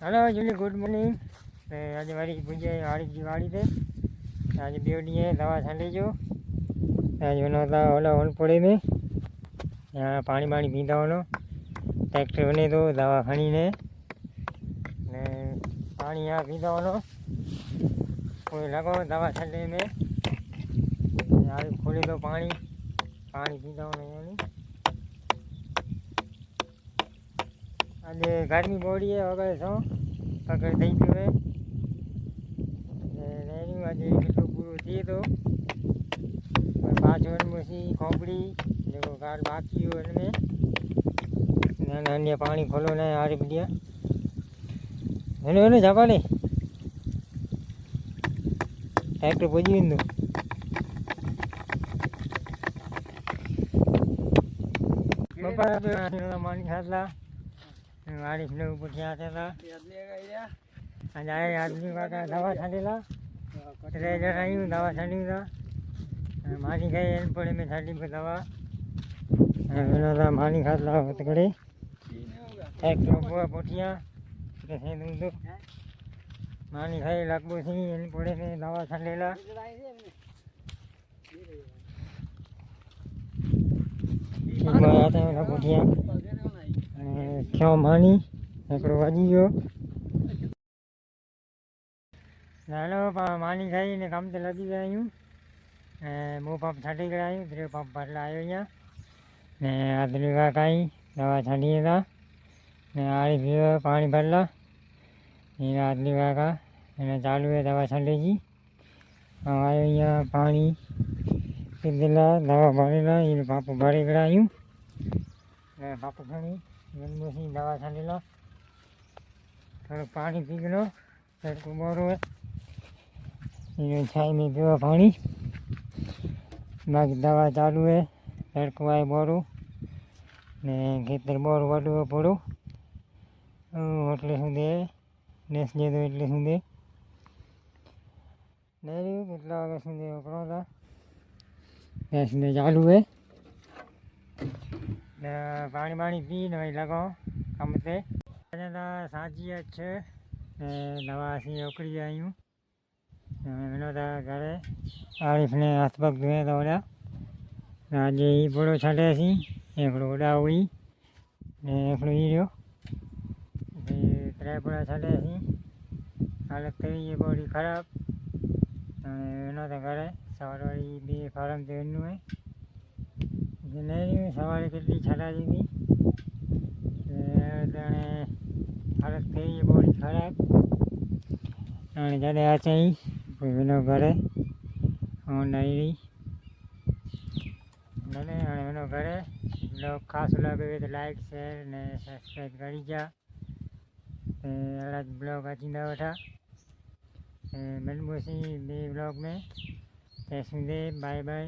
Hello Jully good morning. आज वारी पूजे हाड़ी की वाड़ी थे आज बेवड़ी है दवा छांडी जो आज बनो था ओला ओनपोड़े में यहाँ पानी पानी पीता होनो ट्रैक्टर बने तो दवा खणी ने पानी यहाँ पीता होनो कोई लगो दवा छांडे में यहाँ खोले तो पानी पानी पीता होनो यानी आज गर्मी बोड़ी है वगैरह सो पकड़ थी गयो है आज किलो पूरो थी तो पाँच वन में खोपड़ी जो कार बाकी हो इनमें अन्य पानी खोलो ना आरे बढ़िया हेलो जापाले ट्रैक्टर पहुंची वेंदो पप्पा मानी खातला वाड़ी फ्लो पुठिया था आज आए आदमी का दवा छाड़ेला टे जण आयूं दवा छाड़ी था मानी खाई एनपड़े में छाड़ी दवा मानी खातला तकड़े ट्रैक्टर पुठिया दूध मानी खाई लगभग थी एनपड़े में दवा छाड़ेला पुठिया क्यों मानी हिकिड़ो वॼी वियो हलो मानी खाई ने कम ते लॻी विया आहियूं ऐं मूं पंप छॾे करे आहियूं टे पंप भरियल आयो अञा ने आदमी काई दवा छॾीए था ने आड़ी पियो पानी भरला हीअं आदमी का हिन चालू है दवा छॾे जी ऐं आयो अञा पाणी पीतल दवा भरेला हीअं पंप भरे करे आहियूं ऐं पंप खणी वनमोसी दवा छॾेला थोड़ा पानी पी लो फिर को बोरो है ये छाई में पियो पानी बाकी दवा चालू है फिर को आए बोरो ने खेतर बोरो वाडो पड़ो એટલે શું દે નેસ દે તો એટલે શું દે નહીં કેટલા વાગે શું દે કરો હતા નેસ દે ચાલુ है पानी पानी पी ने भाई लगो कम से साँची अच्छे दवा असी उकड़ी आयूँ मैंने घरे आरिफ ने हथ पग धोए तो ओड़ा आज ही पूरो छड़े असी एकड़ो ओड़ा हुई ने एकड़ो ही रहो त्रै पूरा छड़े असी हालत थी ये बॉडी खराब घरे सवार वाली बी फार्म से वनू है नहीं सवारे के छड़ा दी थी हालत थी ये बॉडी खराब जॾहिं अचई पोइ वञो घरे ऐं डायरी जॾहिं हाणे वञो घरे ब्लॉग ख़ासि लॻे तो लाइक शेयर ने सब्सक्राइब करी जा अहिड़ा ब्लॉग अचींदा वेठा मिलंदासीं ॿिए ब्लॉग में तेसिताईं बाय बाय।